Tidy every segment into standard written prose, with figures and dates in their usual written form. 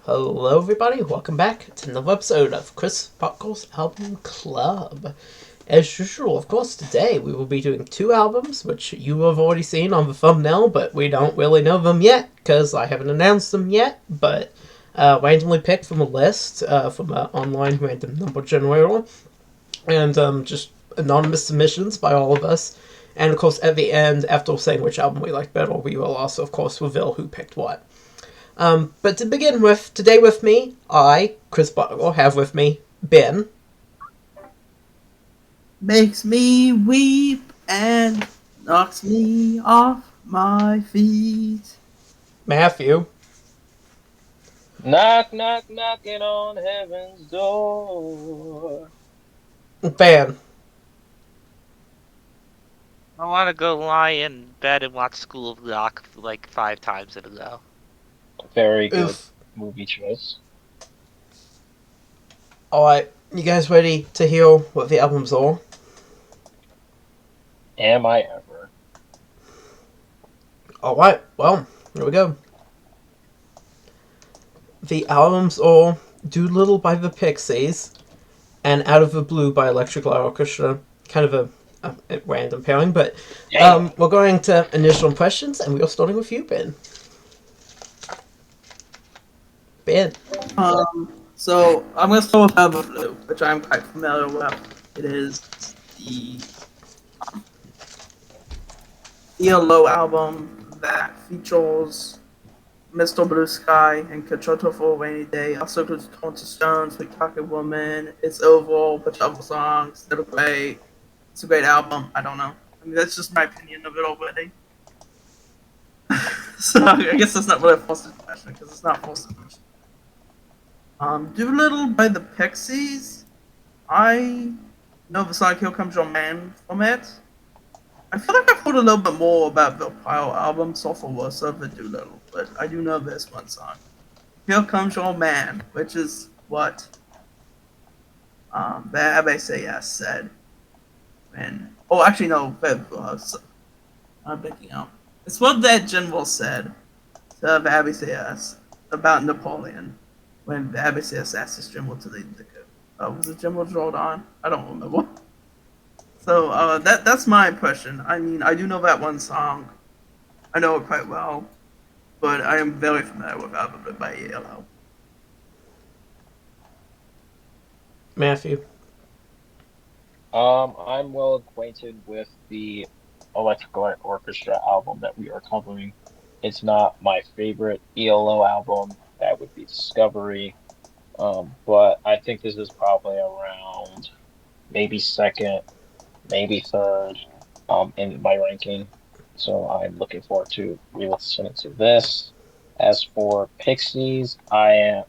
Hello, everybody. Welcome back to another episode of Chris Buckle's Album Club. As usual, of course, today we will be doing two albums, which you have already seen on the thumbnail, but we don't really know them yet because I haven't announced them yet. But randomly picked from a list from an online random number generator, and just anonymous submissions by all of us. And of course, at the end, after saying which album we like better, we will also, of course, reveal who picked what. But to begin with, today with me, I, Chris Butler, have with me Ben. Makes me weep and knocks me off my feet. Matthew. Knock, knock, knocking on heaven's door. Ben. I want to go lie in bed and watch School of Rock like 5 times in a row. Very good Oof. movie choice. Alright, you guys ready to hear what the albums are? Am I ever? Alright, well, here we go. The albums are Dolittle by the Pixies and Out of the Blue by Electric Light Orchestra. Kind of a random pairing, but we're going to initial impressions, and we are starting with you, Ben. Ben. So I'm gonna start with Out of the Blue, which I'm quite familiar with. It is the ELO-Album that features Mr. Blue Sky and Concerto for a Rainy Day. Also includes Torn to Stones, Sweet Pocket Woman, It's Over, bunch of other songs that are great. It's a great album. I don't know. I mean, that's just my opinion of it already. So I guess that's not really a false impression because it's not false impression. Doolittle by the Pixies. I know the song Here Comes Your Man from it. I feel like I've heard a little bit more about the prior album, Soulful Worse of the Doolittle, but I do know this one song. Here Comes Your Man, which is what the ABCS said. And oh, actually no, I'm picking out. It's what that general said to the ABCS about Napoleon when the ABCS asked his general to lead the coup. Was it General Jordan? I don't remember. So that's my impression. I mean, I do know that one song. I know it quite well, but I am very familiar with Album by ELO. Matthew. I'm well acquainted with the Electric Light Orchestra album that we are covering. It's not my favorite ELO album. That would be Discovery. But I think this is probably around maybe second, maybe third, in my ranking. So I'm looking forward to re-listening to this. As for Pixies, I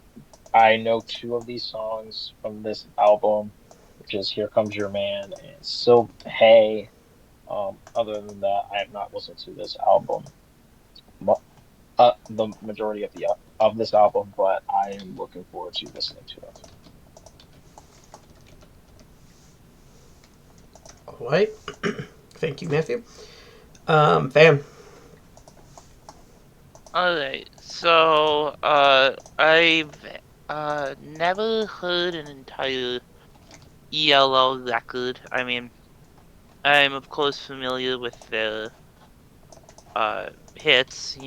know two of these songs from this album, which is "Here Comes Your Man" and "Silk Hay." Other than that, I have not listened to this album, the majority of this album, but I am looking forward to listening to it. Alright. Thank you, Matthew. Van. Alright, so I've never heard an entire ELO record. I mean, I'm of course familiar with their hits,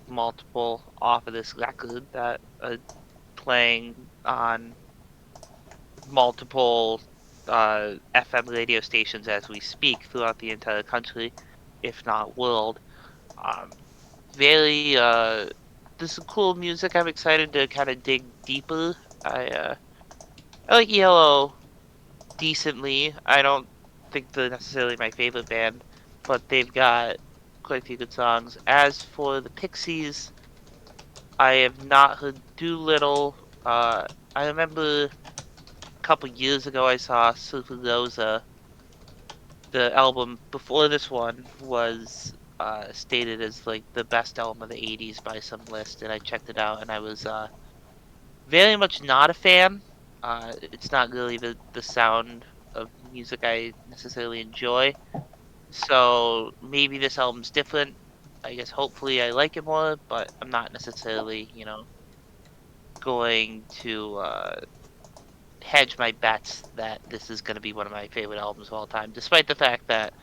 multiple off of this record that are playing on multiple FM radio stations as we speak throughout the entire country, if not world. Um, very, this is cool music. I'm excited to kind of dig deeper. I like Yellow decently. I don't think they're necessarily my favorite band, but they've got quite a few good songs. As for the Pixies, I have not heard Doolittle. I remember a couple years ago I saw Super Rosa. The album before this one was stated as like the best album of the 80s by some list, and I checked it out and I was very much not a fan. It's not really the sound of music I necessarily enjoy. So maybe this album's different. I guess hopefully I like it more, but I'm not necessarily, going to hedge my bets that this is going to be one of my favorite albums of all time, despite the fact that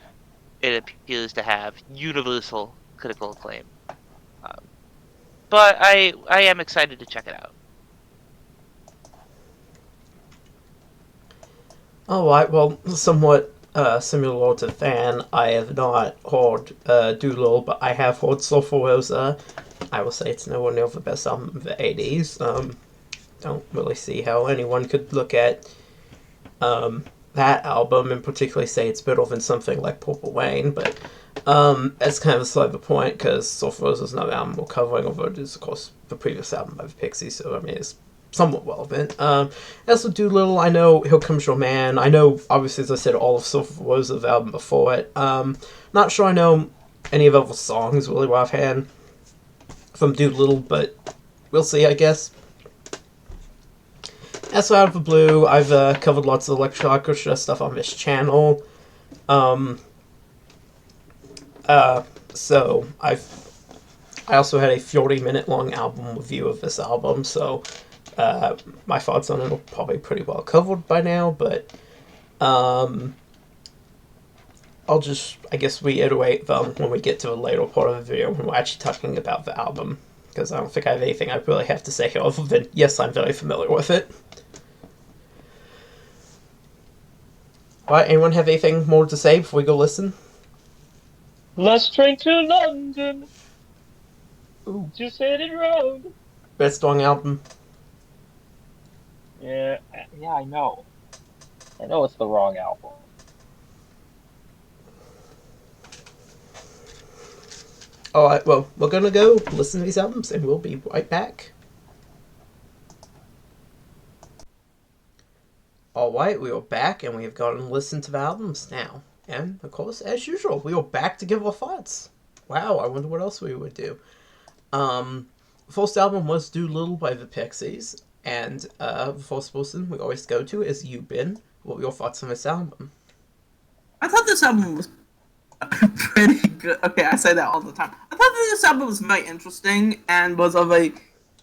it appears to have universal critical acclaim. But I am excited to check it out. Alright, well, somewhat similar to Fan, I have not heard Dolittle, but I have heard Sulphur Rosa. I will say it's nowhere near the best album of the 80s. Don't really see how anyone could look at that album and particularly say it's better than something like Purple Rain, but that's kind of a slight point because Sulphur Rosa is another album we're covering, although it is, of course, the previous album by the Pixies, so I mean, it's somewhat relevant. As for Dolittle, I know Here Comes Your Man. I know, obviously, as I said, all of Sulphur Rosa's album before it. Not sure I know any of the songs really offhand from Dolittle, but we'll see, I guess. As for Out of the Blue, I've covered lots of Electric Light Orchestra stuff on this channel. So I also had a 40-minute long album review of this album, so my thoughts on it are probably pretty well covered by now, but I'll just, I guess, reiterate them when we get to a later part of the video when we're actually talking about the album, because I don't think I have anything I really have to say here other than, yes, I'm very familiar with it. Alright, anyone have anything more to say before we go listen? Let's train to London. Ooh. Just hit it road. Best song album. Yeah, I know. I know it's the wrong album. Alright, well, we're gonna go listen to these albums and we'll be right back. Alright, we are back and we have gone and listened to the albums now. And, of course, as usual, we are back to give our thoughts. Wow, I wonder what else we would do. The first album was Dolittle by the Pixies, and the first person we always go to is you, Ben. What were your thoughts on this album? I thought this album was pretty good. Okay, I say that all the time. I thought that this album was very interesting and was of a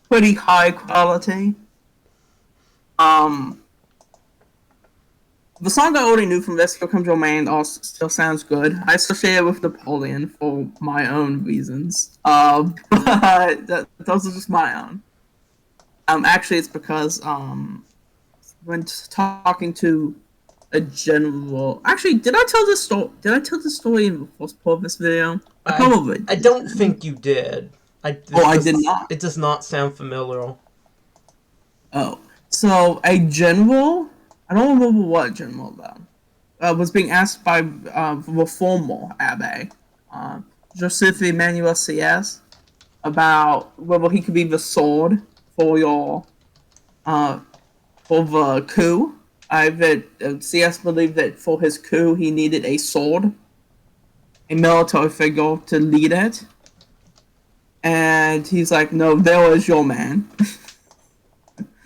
pretty high quality. The song I already knew from this, Here Comes Your Man, also still sounds good. I associate it with Napoleon for my own reasons. But those are just my own. Actually, it's because when talking to a general. Actually, did I tell this story? Did I tell this story in the first part of this video? I probably did. I don't think you did. I did not. It does not sound familiar. Oh, so a general. I don't remember what general though. Was being asked by the former Abbe, Joseph Emmanuel CS, about whether he could be the sword for your for the coup. CS believed that for his coup he needed a sword, a military figure to lead it, and he's like, "No, there was your man."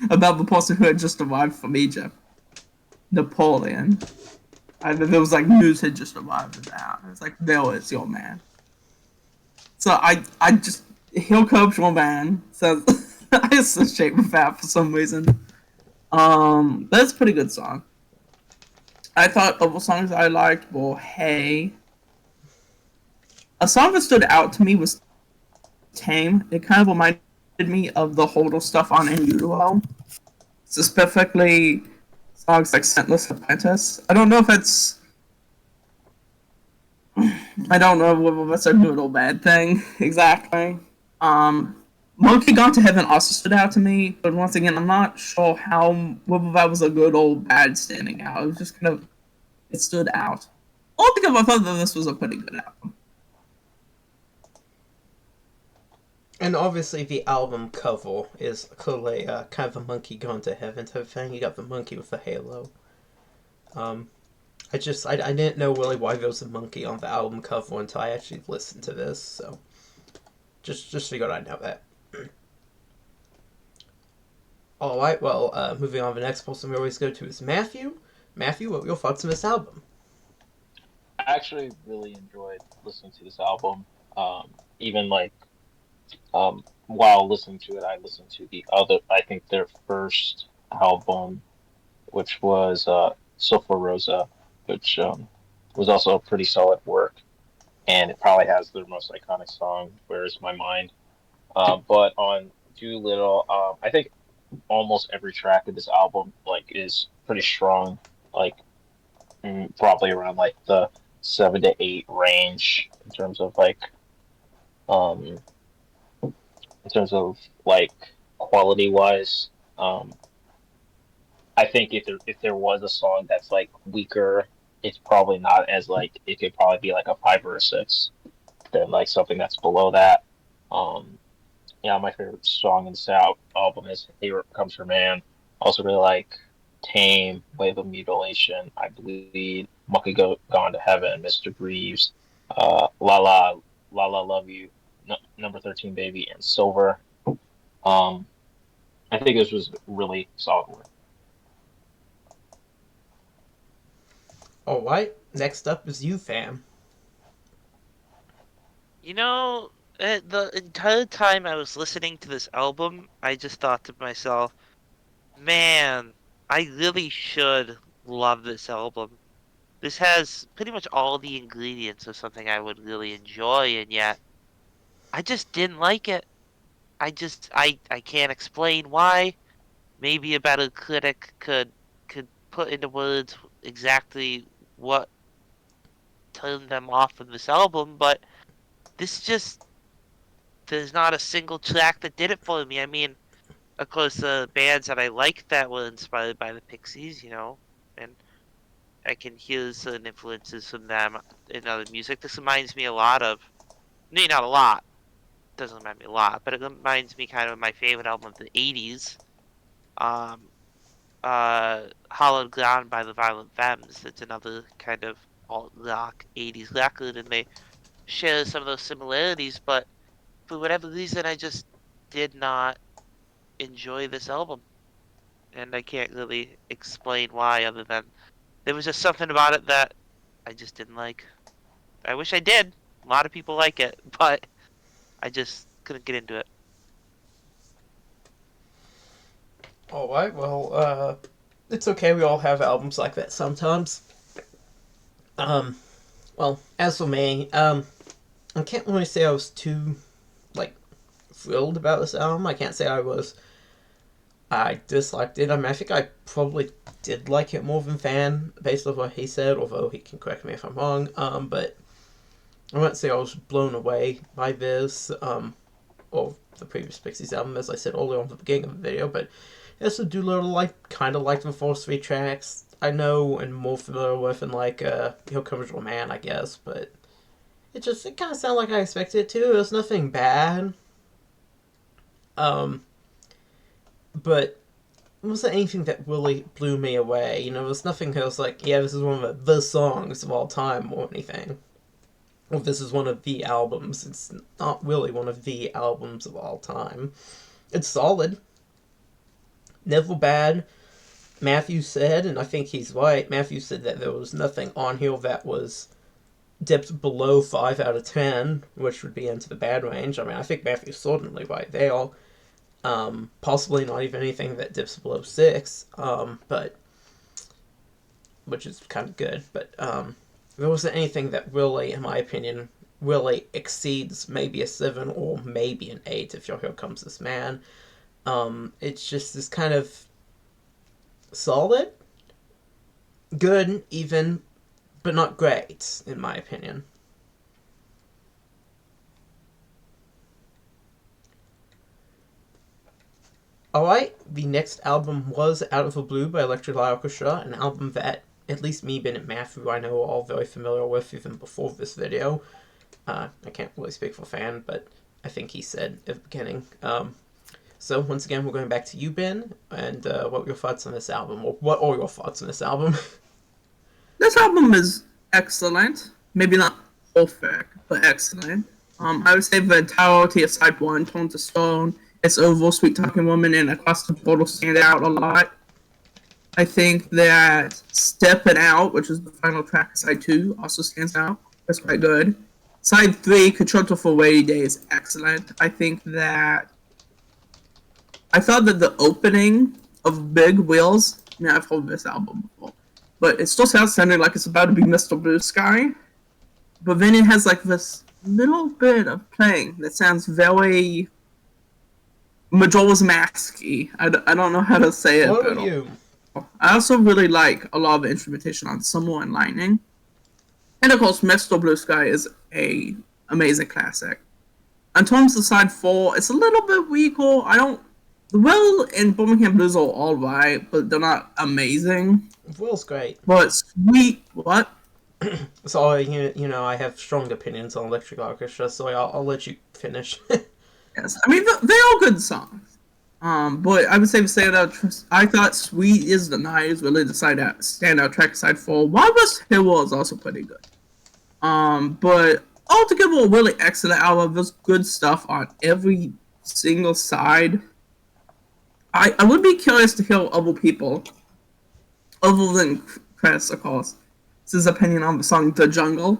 About the person who had just arrived from Egypt, Napoleon. There was like news had just arrived at that. It's like, there was your man. So I just, Here Comes Your Man says, I associate with that for some reason. That's a pretty good song. I thought other songs I liked were Hey. A song that stood out to me was Tame. It kind of reminded me of the Hodel stuff on In Utero. Specifically songs like Scentless Apprentice. I don't know if it's... I don't know whether that's a good or bad thing, exactly. Monkey Gone to Heaven also stood out to me, but once again, I'm not sure whether that was a good or bad standing out. It was just kind of... It stood out. Altogether, I thought that this was a pretty good album. And obviously the album cover is clearly kind of a monkey going to heaven type thing. You got the monkey with the halo. I didn't know really why there was a monkey on the album cover until I actually listened to this, so just figured I'd know that. Alright, well, moving on to the next person we always go to is Matthew. Matthew, what were your thoughts on this album? I actually really enjoyed listening to this album. Even like while listening to it, I listened to I think their first album, which was Sulphur Rosa, which was also a pretty solid work, and it probably has their most iconic song, "Where Is My Mind." But on Dolittle, I think almost every track of this album is pretty strong. Like probably around the 7 to 8 range um in terms of quality wise. I think if there was a song that's weaker, it's probably not as it could probably be a 5 or a 6 than something that's below that. Um, yeah, my favorite song in this album is "Here Comes Her Man." Also really like "Tame," "Wave of Mutilation," "I Bleed," "Monkey Gone to Heaven," "Mr. Greaves," "La La," "La La Love You," "Number 13 Baby," and "Silver." Um, I think this was really solid work. Alright, next up is you, fam. You know, the entire time I was listening to this album, I just thought to myself, man, I really should love this album. This has pretty much all the ingredients of something I would really enjoy, and yet I just didn't like it. I can't explain why. Maybe a better critic could put into words exactly what turned them off from this album, but this just there's not a single track that did it for me. I mean, of course, the bands that I liked that were inspired by the Pixies, and I can hear certain influences from them in other music. This reminds me a lot of, maybe not a lot, doesn't remind me a lot, but it reminds me kind of my favorite album of the 80s, um, Hollowed Ground by the Violent Femmes. It's another kind of alt rock 80s record, and they share some of those similarities, but for whatever reason, I just did not enjoy this album, and I can't really explain why, other than there was just something about it that I just didn't like. I wish I did. A lot of people like it, but I just couldn't get into it. Alright, well, it's okay, we all have albums like that sometimes. Well, as for me, I can't really say I was too, thrilled about this album. I can't say I disliked it. I mean, I think I probably did like it more than Fan, based on what he said, although he can correct me if I'm wrong. But I wouldn't say I was blown away by this, or the previous Pixies album, as I said earlier on the beginning of the video, but yes, I do kind of like the first 3 tracks. I know and more familiar with, and Here Comes Your Man, I guess, but it kind of sounded like I expected it to. It was nothing bad. But it wasn't anything that really blew me away. It was nothing that was like, yeah, this is one of the songs of all time or anything. Or this is one of the albums. It's not really one of the albums of all time. It's solid. Never bad. Matthew said, and I think he's right, Matthew said that there was nothing on here that was dipped below 5 out of 10, which would be into the bad range. I mean, I think Matthew's certainly right there. Possibly not even anything that dips below 6, but which is kind of good. But there wasn't anything that really, in my opinion, really exceeds maybe a 7 or maybe an 8 if Here Comes This Man. It's just this kind of solid, good, even, but not great, in my opinion. Alright, the next album was Out of the Blue by Electric Light Orchestra, an album that at least me, Ben, and Matthew, I know are all very familiar with even before this video. I can't really speak for Fan, but I think he said at the beginning. So once again, we're going back to you, Ben, and what were your thoughts on this album? Or what are your thoughts on this album? This album is excellent. Maybe not perfect, but excellent. I would say the entirety of side 1, Tones of Stone, It's Oval, Sweet Talking Woman, and Across the Portal stand out a lot. I think that Steppin' Out, which is the final track of side 2, also stands out. That's quite good. Side 3, Concerto for Rainy Day, is excellent. I think that I thought that the opening of Big Wheels. I mean, I've heard this album before, but it still sounding like it's about to be Mr. Blue Sky. But then it has like this little bit of playing that sounds very Majora's Mask-y. I don't know how to say it. What But about you? I also really like a lot of the instrumentation on Summer and Lightning. And of course, Mr. Blue Sky is a amazing classic. In terms of side 4, it's a little bit weaker. The Will and Birmingham Blues are alright, but they're not amazing. Will's great. But Sweet, what? So, you know, I have strong opinions on Electric Light Orchestra, so I'll let you finish. Yes, I mean, they're all good songs. But I would say I thought Sweet is the Night is really the standout track side 4. Wild West Hero is also pretty good. But altogether, a really excellent album. There's good stuff on every single side. I would be curious to hear other people, other than Chris, of course, his opinion on the song The Jungle.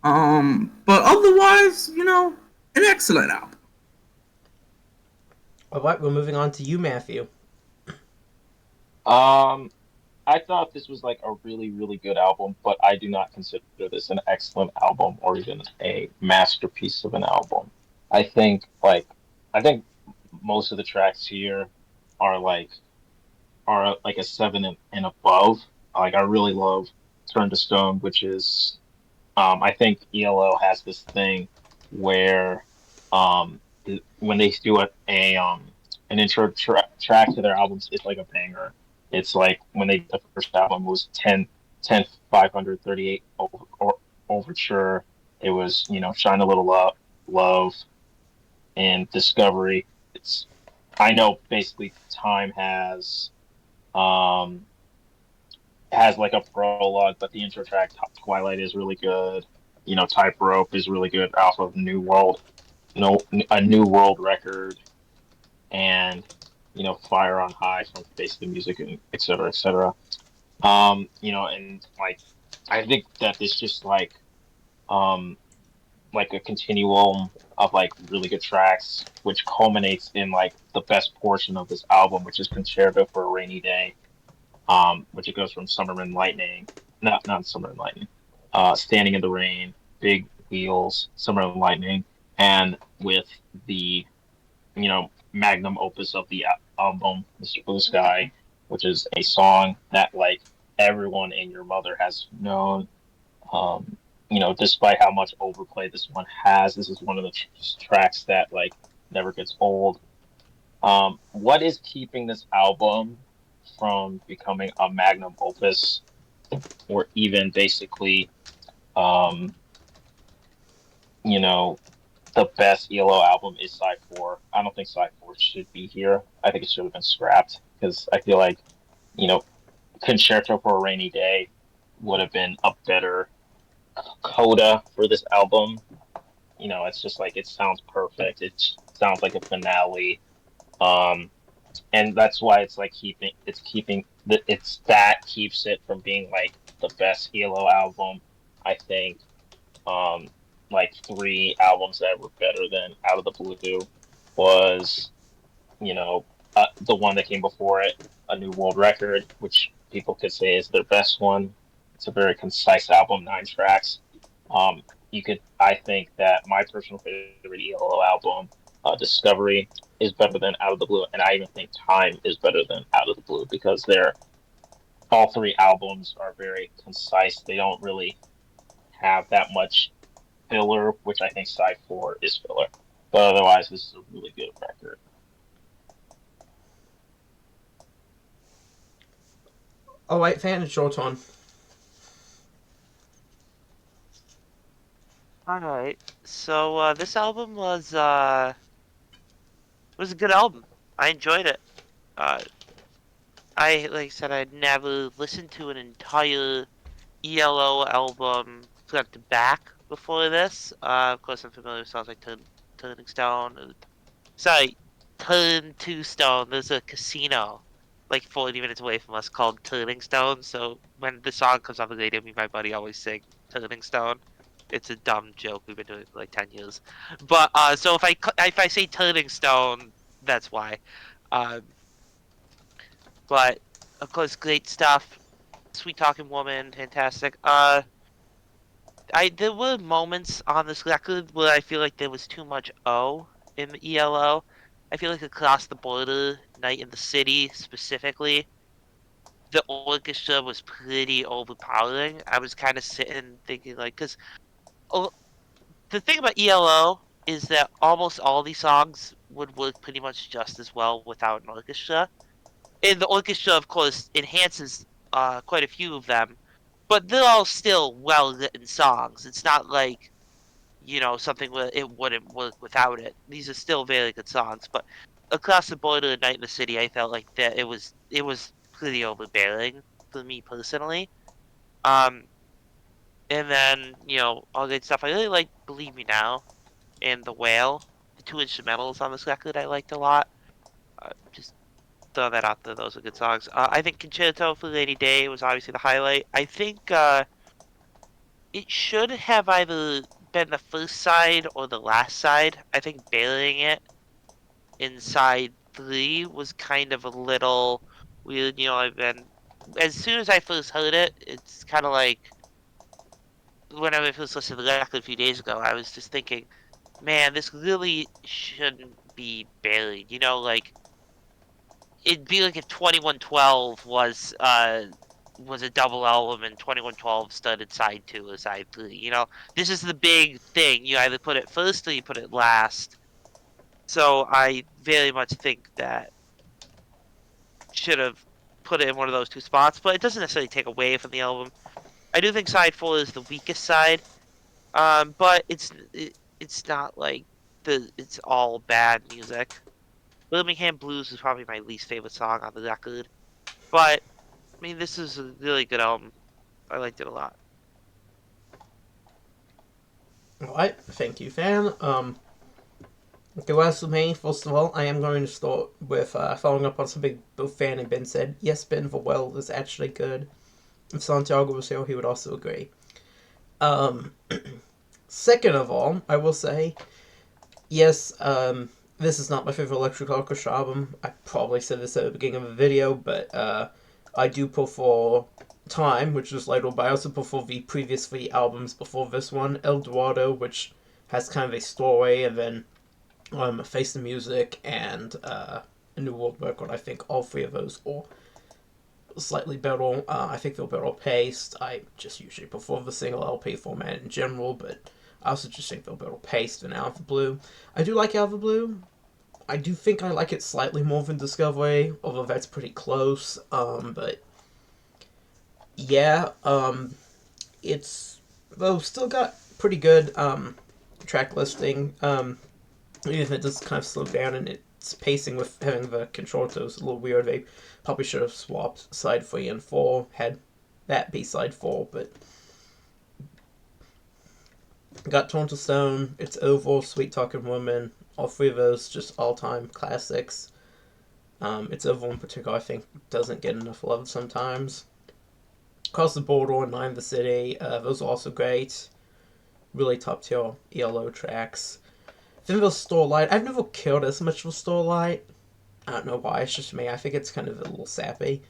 But otherwise, you know, an excellent album. Alright, we're moving on to you, Matthew. I thought this was like a really, really good album, but I do not consider this an excellent album or even a masterpiece of an album. I think I think most of the tracks here are like a 7 and above. Like I really love Turn to Stone, which is I think ELO has this thing where when they do an intro track to their albums, it's like a banger. It's like when the first album was 538 Overture. It was, you know, Shine a Little Love, and Discovery. I know basically Time has like a prologue, but the intro track Twilight is really good. You know, Tightrope is really good. Off of New World, a New World record, and you know, Fire on High from Face the Music, and et cetera, et cetera. You know, and like I think that it's just like a continuum of like really good tracks, which culminates in like the best portion of this album, which is Concerto for a Rainy Day, which it goes from Summer and Lightning, not Summer and Lightning, Standing in the Rain, Big Wheels, Summer and Lightning, and with the, you know, magnum opus of the album, Mr. Blue Sky, which is a song that like everyone and your mother has known. You know, despite how much overplay this one has, this is one of the tracks that like never gets old. What is keeping this album from becoming a magnum opus, or even basically, you know, the best ELO album is Side 4. I don't think Side 4 should be here. I think it should have been scrapped because I feel like, you know, Concerto for a Rainy Day would have been a better coda for this album. You know, it's just like it sounds perfect. It sounds like a finale, and that's why it's like that keeps it from being like the best ELO album. I think like 3 albums that were better than Out of the Blue was, you know, the one that came before it, A New World Record, which people could say is their best one. It's a very concise album, 9 tracks. I think that my personal favorite ELO album, Discovery, is better than Out of the Blue, and I even think Time is better than Out of the Blue because all 3 albums are very concise. They don't really have that much filler, which I think Side 4 is filler. But otherwise, this is a really good record. Alright, fan, it's your turn. Alright, so this album was a good album. I enjoyed it. Like I said, I'd never listened to an entire ELO album front to back before this. Of course, I'm familiar with songs like Turning Stone. Turn to Stone. There's a casino like 40 minutes away from us called Turning Stone. So when the song comes on the radio, me and my buddy always sing Turning Stone. It's a dumb joke. We've been doing it for like 10 years. But so if I say Turning Stone, that's why. Um, but of course, great stuff. Sweet Talking Woman, fantastic. There were moments on this record where I feel like there was too much O in the ELO. I feel like Across the Border, Night in the City specifically, the orchestra was pretty overpowering. I was kind of sitting thinking like, because the thing about ELO is that almost all these songs would work pretty much just as well without an orchestra. And the orchestra, of course, enhances quite a few of them, but they're all still well written songs. It's not like, something where it wouldn't work without it. These are still very good songs, but Across the Border and Night in the City, I felt like that it was pretty overbearing for me personally. Um, and then, all good stuff. I really like Believe Me Now and The Whale. The two instrumentals on this record I liked a lot. Just throw that out there. Those are good songs. I think Concerto for Rainy Day was obviously the highlight. I think it should have either been the first side or the last side. I think burying it in side 3 was kind of a little weird. As soon as I first heard it, it's kind of like whenever I first listened to the record a few days ago, I was just thinking, man, this really shouldn't be buried. Like it'd be like if 2112 was a double album and 2112 started side 2 or side 3. This is the big thing. You either put it first or you put it last. So I very much think that should have put it in one of those two spots, but it doesn't necessarily take away from the album. I do think side 4 is the weakest side, but it's not like it's all bad music. Birmingham Blues is probably my least favorite song on the record, but I mean this is a really good album. I liked it a lot. Alright, thank you, fan. Okay, well, as for me, first of all, I am going to start with following up on something both Fan and Ben said. Yes, Ben the Well is actually good. If Santiago was here, he would also agree. Second of all, I will say, yes, this is not my favorite Electric Orchestra album. I probably said this at the beginning of the video, but I do prefer Time, which is labeled, but I also prefer the previous 3 albums before this one. El Dorado, which has kind of a story, and then Face the Music, and A New World Record. I think all 3 of those are slightly better. I think they're better paced. I just usually prefer the single LP format in general, but I also just think they're better paced than Out of the Blue. I do like Out of the Blue. I do think I like it slightly more than Discovery, although that's pretty close. But yeah, it's though still got pretty good track listing. Even if it does kind of slow down and its pacing with having the concertos a little weird. They probably should have swapped side 3 and 4, had that be side 4, but got Torn to Stone, It's Over, Sweet Talking Woman, all 3 of those just all-time classics. It's Over in particular, I think, doesn't get enough love sometimes. Across the Border and Night in the City, those are also great. Really top-tier ELO tracks. Then there's Starlight. I've never cared as much for Starlight. I don't know why, it's just me. I think it's kind of a little sappy.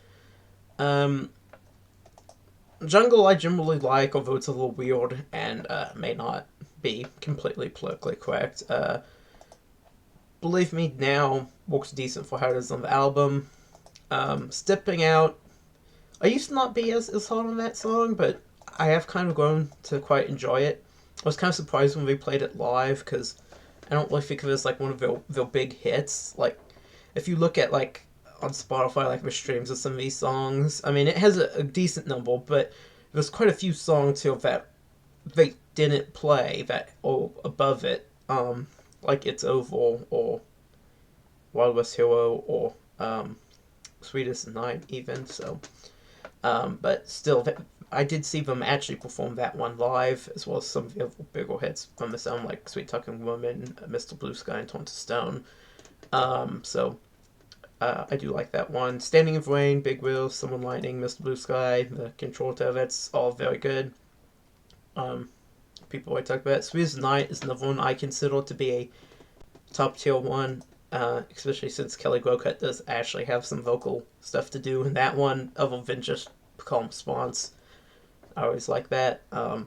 Jungle I generally like, although it's a little weird and may not be completely politically correct. Believe Me Now works decent for how it is on the album. Stepping Out, I used to not be as hard on that song, but I have kind of grown to quite enjoy it. I was kind of surprised when we played it live, because I don't really think of it as like one of their big hits. Like, if you look at like on Spotify, like the streams of some of these songs, I mean, it has a decent number, but there's quite a few songs here that they didn't play that are above it. Like It's Over, or Wild West Hero, or Sweetest Night, even. So, but still, I did see them actually perform that one live, as well as some of the other bigger hits from the sound, like Sweet Talking Woman, Mr. Blue Sky, and Torn to Stone. So I do like that one. Standing in the Rain, Big Wheel, Someone Lightning, Mr. Blue Sky, the Concerto, that's all very good. People always talk about it. Sweetest Night is another one I consider to be a top tier one. especially since Kelly Gwocut does actually have some vocal stuff to do in that one, other than just calm response. I always like that. I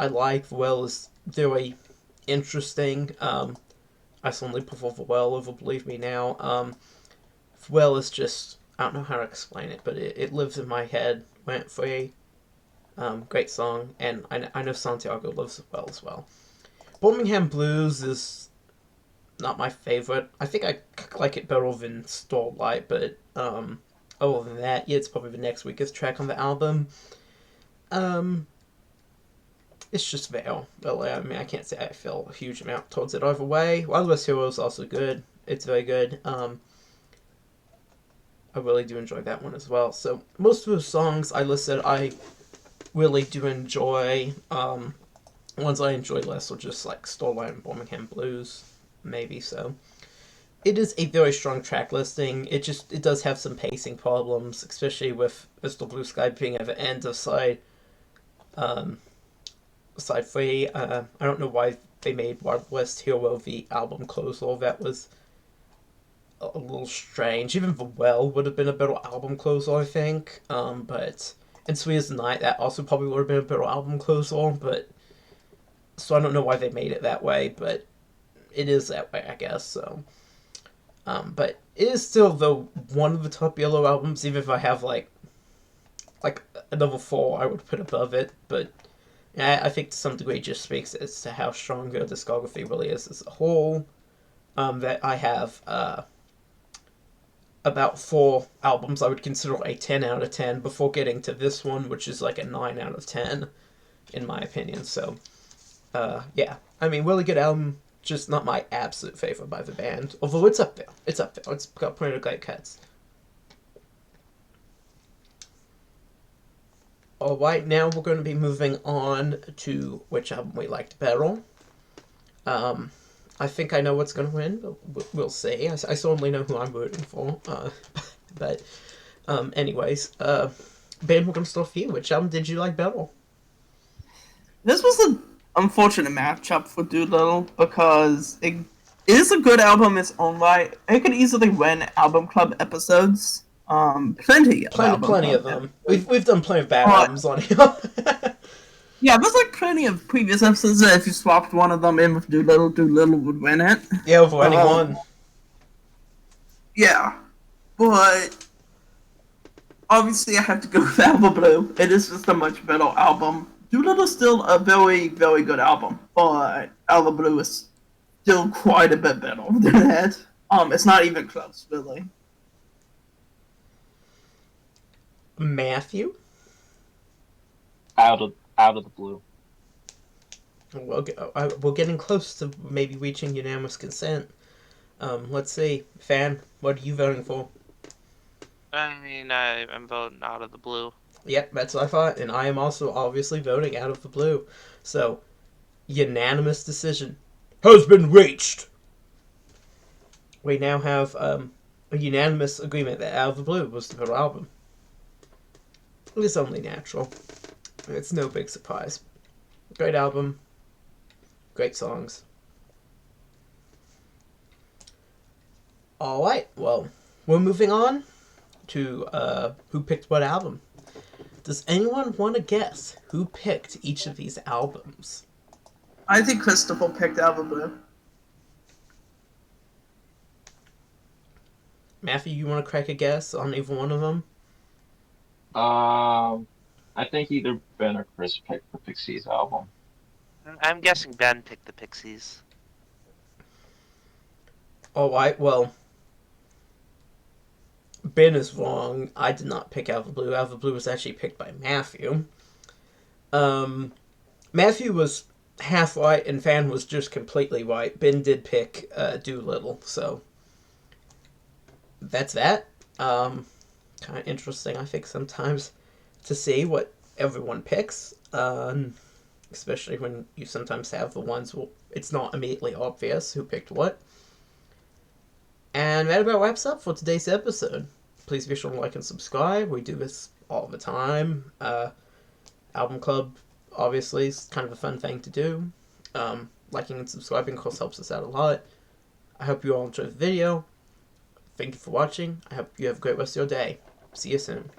like Well is very interesting. I certainly prefer Well over Believe Me Now. Is just, I don't know how to explain it, but it lives in my head rent free. Great song, and I know Santiago loves Well as well. Birmingham Blues is not my favorite. I think I like it better than Starlight, but other than that, yeah, it's probably the next weakest track on the album. It's just there. Really, I mean, I can't say I feel a huge amount towards it either way. Wildwest Hero is also good. It's very good. I really do enjoy that one as well. So most of the songs I listed, I really do enjoy. Ones I enjoy less are just like Starlight and Birmingham Blues, maybe. So it is a very strong track listing. It does have some pacing problems, especially with Mr. Blue Sky being at the end of side 3. I don't know why they made Wild West Hero the album closer. That was a little strange. Even The Well would have been a better album closer, I think. But and Sweet as the Night, that also probably would have been a better album closer. But so I don't know why they made it that way, but it is that way, I guess. So, but it is still one of the top ELO albums. Even if I have like another 4, I would put above it. But I think to some degree just speaks as to how strong their discography really is as a whole. That I have about 4 albums I would consider a 10 out of 10 before getting to this one, which is like a 9 out of 10 in my opinion. So, yeah, I mean, really good album, just not my absolute favorite by the band. Although it's up there. It's got plenty of great cuts. Alright, now we're going to be moving on to which album we liked better. I think I know what's going to win, but we'll see. I certainly know who I'm rooting for. But, anyways, Ben, we're going to start with you. Which album did you like better? This was an unfortunate matchup for Dolittle because it is a good album in its own right. It could easily win album club episodes. Plenty of them. We've done plenty of bad albums on here. Yeah, there's like plenty of previous episodes that if you swapped one of them in with Dolittle, Dolittle would win it. Yeah, over anyone. Yeah, but obviously I have to go with Alpha Blue. It is just a much better album. Dolittle's still a very, very good album, but Alpha Blue is still quite a bit better than that. It's not even close, really. Matthew? Out of the blue. Well, we're getting close to maybe reaching unanimous consent. Let's see. Fan, what are you voting for? I mean, I'm voting Out of the Blue. Yep, that's what I thought, and I am also obviously voting Out of the Blue. So, unanimous decision has been reached. We now have a unanimous agreement that Out of the Blue was the better album. It's only natural. It's no big surprise. Great album. Great songs. Alright, well, we're moving on to who picked what album. Does anyone want to guess who picked each of these albums? I think Christopher picked Alpha Blue. Matthew, you want to crack a guess on either one of them? I think either Ben or Chris picked the Pixies album. I'm guessing Ben picked the Pixies. Alright, well, Ben is wrong. I did not pick Alpha Blue. Alpha Blue was actually picked by Matthew. Matthew was half right and Fan was just completely right. Ben did pick Dolittle, so that's that. Kind of interesting, I think, sometimes to see what everyone picks, especially when you sometimes have the ones where it's not immediately obvious who picked what. And that about wraps up for today's episode. Please be sure to like and subscribe. We do this all the time. Album Club, obviously, is kind of a fun thing to do. liking and subscribing, of course, helps us out a lot. I hope you all enjoyed the video. Thank you for watching. I hope you have a great rest of your day. See you soon.